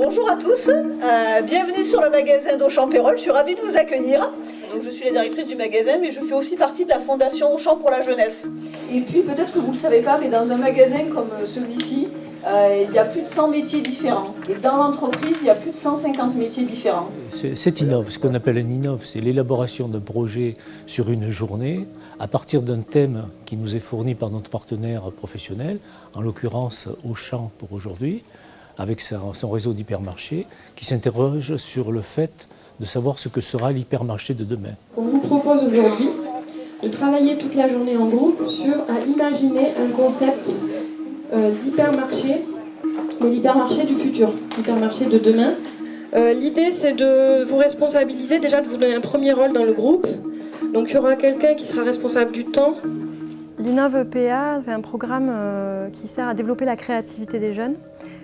Bonjour à tous, bienvenue sur le magasin d'Auchan-Pérol, je suis ravie de vous accueillir. Donc, je suis la directrice du magasin, mais je fais aussi partie de la fondation Auchan pour la jeunesse. Et puis peut-être que vous ne le savez pas, mais dans un magasin comme celui-ci, il y a plus de 100 métiers différents. Et dans l'entreprise, il y a plus de 150 métiers différents. C'est innov, ce qu'on appelle un innov, c'est l'élaboration d'un projet sur une journée à partir d'un thème qui nous est fourni par notre partenaire professionnel, en l'occurrence Auchan pour aujourd'hui, avec son réseau d'hypermarchés, qui s'interroge sur le fait de savoir ce que sera l'hypermarché de demain. On vous propose aujourd'hui de travailler toute la journée en groupe à imaginer un concept d'hypermarché, mais l'hypermarché du futur, l'hypermarché de demain. L'idée, c'est de vous responsabiliser, déjà de vous donner un premier rôle dans le groupe. Donc il y aura quelqu'un qui sera responsable du temps. L'Innov EPA, c'est un programme qui sert à développer la créativité des jeunes.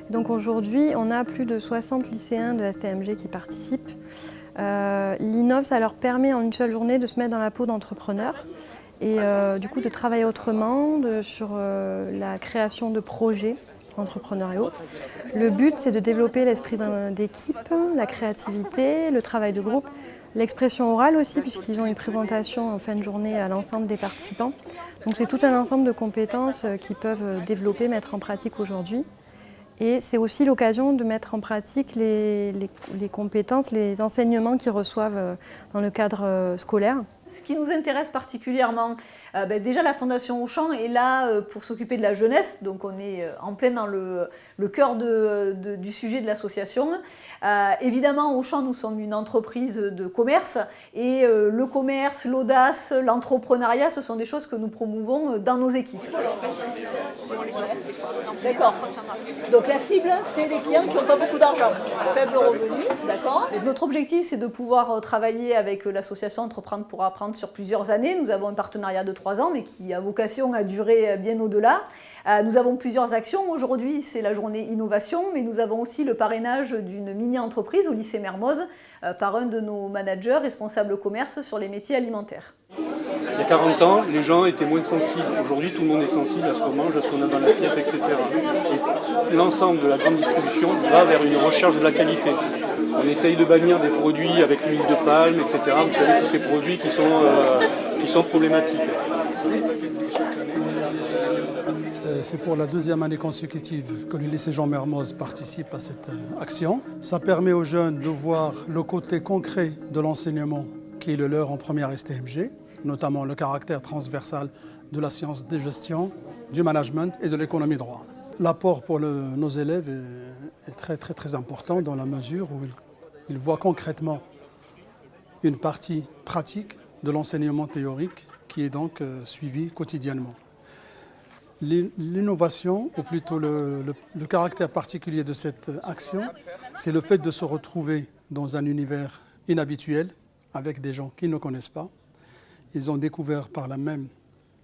Donc aujourd'hui, on a plus de 60 lycéens de STMG qui participent. L'Innov, ça leur permet en une seule journée de se mettre dans la peau d'entrepreneurs et du coup de travailler autrement sur la création de projets entrepreneuriaux. Le but, c'est de développer l'esprit d'équipe, la créativité, le travail de groupe, l'expression orale aussi, puisqu'ils ont une présentation en fin de journée à l'ensemble des participants. Donc c'est tout un ensemble de compétences qu'ils peuvent développer, mettre en pratique aujourd'hui. Et c'est aussi l'occasion de mettre en pratique les compétences, les enseignements qu'ils reçoivent dans le cadre scolaire. Ce qui nous intéresse particulièrement, déjà la Fondation Auchan est là pour s'occuper de la jeunesse, donc on est en plein dans le cœur du sujet de l'association. Évidemment, Auchan, nous sommes une entreprise de commerce et le commerce, l'audace, l'entrepreneuriat, ce sont des choses que nous promouvons dans nos équipes. D'accord. Donc la cible, c'est les clients qui n'ont pas beaucoup d'argent, faible revenu, d'accord. Notre objectif, c'est de pouvoir travailler avec l'association Entreprendre pour apprendre sur plusieurs années. Nous avons un partenariat de 3 ans, mais qui a vocation à durer bien au-delà. Nous avons plusieurs actions. Aujourd'hui, c'est la journée innovation, mais nous avons aussi le parrainage d'une mini-entreprise au lycée Mermoz par un de nos managers responsables commerce sur les métiers alimentaires. Il y a 40 ans, les gens étaient moins sensibles. Aujourd'hui, tout le monde est sensible à ce qu'on mange, à ce qu'on a dans l'assiette, etc. Et l'ensemble de la grande distribution va vers une recherche de la qualité. On essaye de bannir des produits avec l'huile de palme, etc. Vous savez, tous ces produits qui sont problématiques. C'est pour la 2e année consécutive que le lycée Jean Mermoz participe à cette action. Ça permet aux jeunes de voir le côté concret de l'enseignement qui est le leur en première STMG, notamment le caractère transversal de la science de gestion, du management et de l'économie droit. L'apport pour nos élèves est très important dans la mesure où ils voient concrètement une partie pratique de l'enseignement théorique qui est donc suivie quotidiennement. L'innovation, ou plutôt le caractère particulier de cette action, c'est le fait de se retrouver dans un univers inhabituel avec des gens qu'ils ne connaissent pas. Ils ont découvert par là même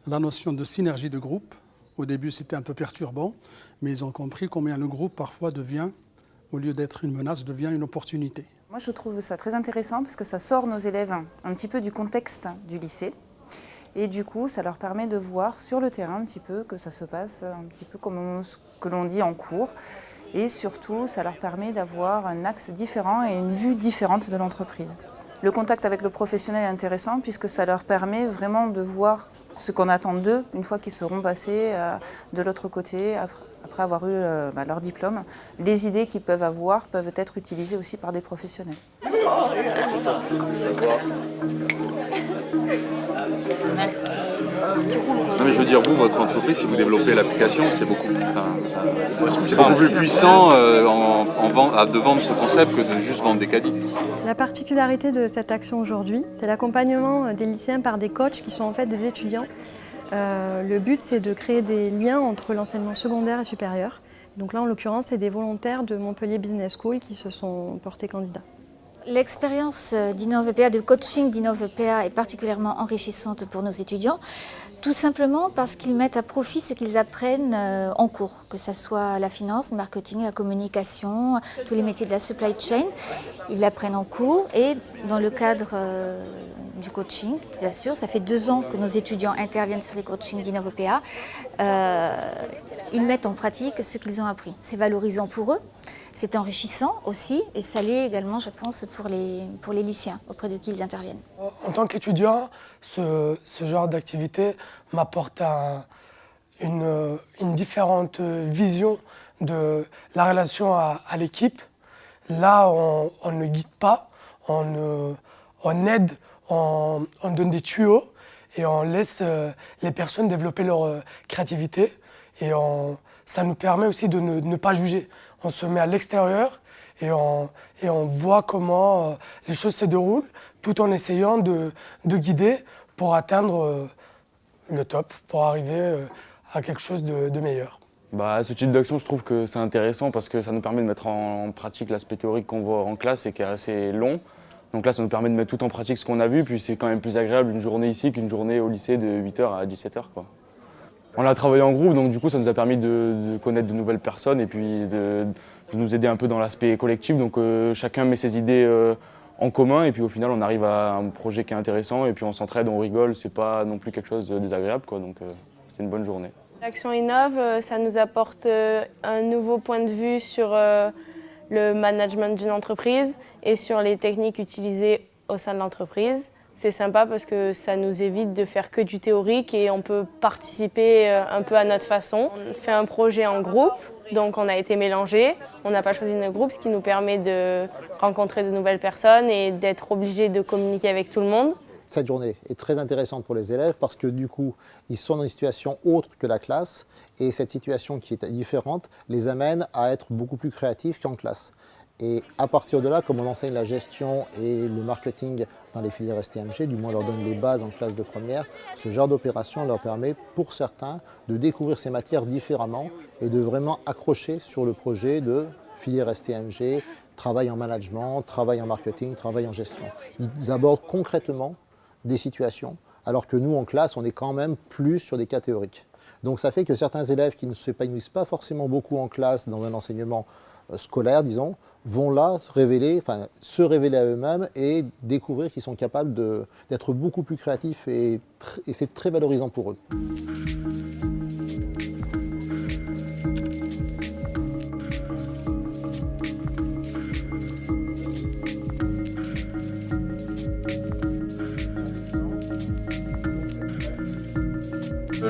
la notion de synergie de groupe. Au début, c'était un peu perturbant, mais ils ont compris combien le groupe parfois devient, au lieu d'être une menace, devient une opportunité. Moi, je trouve ça très intéressant parce que ça sort nos élèves un petit peu du contexte du lycée. Et du coup, ça leur permet de voir sur le terrain un petit peu que ça se passe un petit peu comme ce que l'on dit en cours. Et surtout, ça leur permet d'avoir un axe différent et une vue différente de l'entreprise. Le contact avec le professionnel est intéressant puisque ça leur permet vraiment de voir ce qu'on attend d'eux une fois qu'ils seront passés de l'autre côté, après avoir eu leur diplôme. Les idées qu'ils peuvent avoir peuvent être utilisées aussi par des professionnels. Merci. Non mais je veux dire, vous, votre entreprise, si vous développez l'application, c'est beaucoup plus puissant de vendre ce concept que de juste vendre des caddies. La particularité de cette action aujourd'hui, c'est l'accompagnement des lycéens par des coachs qui sont en fait des étudiants. Le but, c'est de créer des liens entre l'enseignement secondaire et supérieur. Donc là, en l'occurrence, c'est des volontaires de Montpellier Business School qui se sont portés candidats. L'expérience d'Innov EPA, de coaching d'Innov EPA est particulièrement enrichissante pour nos étudiants, tout simplement parce qu'ils mettent à profit ce qu'ils apprennent en cours, que ce soit la finance, le marketing, la communication, tous les métiers de la supply chain. Ils l'apprennent en cours et dans le cadre du coaching, bien sûr, ça fait 2 ans que nos étudiants interviennent sur les coachings d'Innov EPA. ils mettent en pratique ce qu'ils ont appris. C'est valorisant pour eux, c'est enrichissant aussi, et ça l'est également, je pense, pour les lycéens auprès de qui ils interviennent. En tant qu'étudiant, ce genre d'activité m'apporte une différente vision de la relation à l'équipe. Là, on ne guide pas, on aide, on donne des tuyaux et on laisse les personnes développer leur créativité. Et ça nous permet aussi de ne pas juger. On se met à l'extérieur et on voit comment les choses se déroulent tout en essayant de guider pour atteindre le top, pour arriver à quelque chose de meilleur. Ce type d'action, je trouve que c'est intéressant parce que ça nous permet de mettre en pratique l'aspect théorique qu'on voit en classe et qui est assez long. Donc là, ça nous permet de mettre tout en pratique ce qu'on a vu, puis c'est quand même plus agréable une journée ici qu'une journée au lycée de 8h à 17h, quoi. On a travaillé en groupe, donc du coup, ça nous a permis de connaître de nouvelles personnes et puis de nous aider un peu dans l'aspect collectif. Donc chacun met ses idées en commun et puis au final, on arrive à un projet qui est intéressant et puis on s'entraide, on rigole. C'est pas non plus quelque chose de désagréable, quoi. Donc c'était une bonne journée. L'action Innov, ça nous apporte un nouveau point de vue sur le management d'une entreprise et sur les techniques utilisées au sein de l'entreprise. C'est sympa parce que ça nous évite de faire que du théorique et on peut participer un peu à notre façon. On fait un projet en groupe, donc on a été mélangés. On n'a pas choisi notre groupe, ce qui nous permet de rencontrer de nouvelles personnes et d'être obligés de communiquer avec tout le monde. Cette journée est très intéressante pour les élèves parce que du coup, ils sont dans une situation autre que la classe et cette situation qui est différente les amène à être beaucoup plus créatifs qu'en classe. Et à partir de là, comme on enseigne la gestion et le marketing dans les filières STMG, du moins on leur donne les bases en classe de première, ce genre d'opération leur permet pour certains de découvrir ces matières différemment et de vraiment accrocher sur le projet de filière STMG, travail en management, travail en marketing, travail en gestion. Ils abordent concrètement des situations, alors que nous, en classe, on est quand même plus sur des cas théoriques. Donc ça fait que certains élèves qui ne s'épanouissent pas forcément beaucoup en classe, dans un enseignement scolaire, disons, vont là se révéler à eux-mêmes et découvrir qu'ils sont capables d'être beaucoup plus créatifs et c'est très valorisant pour eux.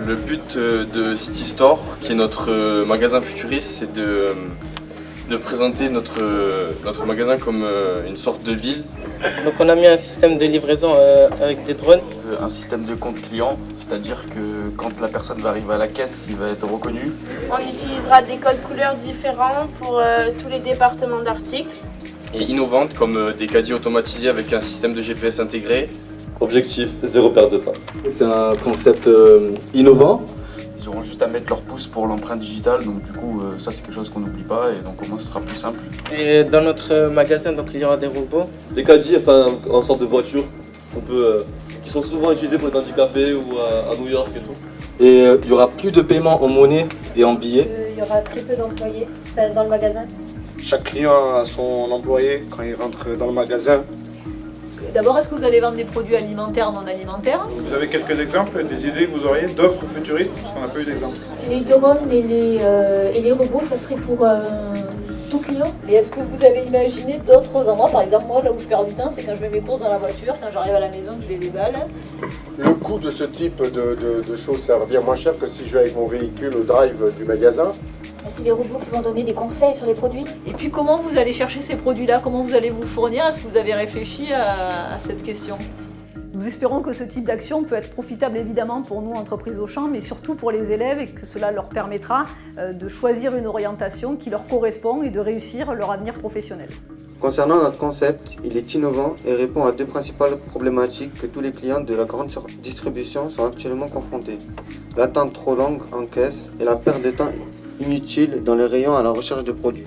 Le but de City Store, qui est notre magasin futuriste, c'est de présenter notre magasin comme une sorte de ville. Donc on a mis un système de livraison avec des drones. Un système de compte client, c'est-à-dire que quand la personne va arriver à la caisse, il va être reconnu. On utilisera des codes couleurs différents pour tous les départements d'articles. Et innovantes comme des caddies automatisés avec un système de GPS intégré. Objectif, 0 perte de temps. C'est un concept innovant. Ils auront juste à mettre leur pouce pour l'empreinte digitale, donc du coup ça c'est quelque chose qu'on n'oublie pas et donc au moins ce sera plus simple. Et dans notre magasin, donc, il y aura des robots. Les caddies, en sorte de voiture, qui sont souvent utilisés pour les handicapés ou à New York et tout. Et il n'y aura plus de paiement en monnaie et en billets. Il y aura très peu d'employés dans le magasin. Chaque client a son employé quand il rentre dans le magasin. D'abord, est-ce que vous allez vendre des produits alimentaires, non alimentaires? Vous avez quelques exemples, des idées que vous auriez d'offres futuristes? Parce qu'on n'a pas eu d'exemple. Les drones et les robots, ça serait pour tout client. Mais est-ce que vous avez imaginé d'autres endroits? Par exemple, moi, là où je perds du temps, c'est quand je fais mes courses dans la voiture, quand j'arrive à la maison, que je les déballe. Le coût de ce type de choses, ça revient moins cher que si je vais avec mon véhicule au drive du magasin. C'est les robots qui vont donner des conseils sur les produits. Et puis comment vous allez chercher ces produits-là? Comment vous allez vous fournir? Est-ce que vous avez réfléchi à cette question? Nous espérons que ce type d'action peut être profitable évidemment pour nous, entreprises Auchan, mais surtout pour les élèves et que cela leur permettra de choisir une orientation qui leur correspond et de réussir leur avenir professionnel. Concernant notre concept, il est innovant et répond à deux principales problématiques que tous les clients de la grande distribution sont actuellement confrontés. L'attente trop longue en caisse et la perte de temps inutile dans les rayons à la recherche de produits.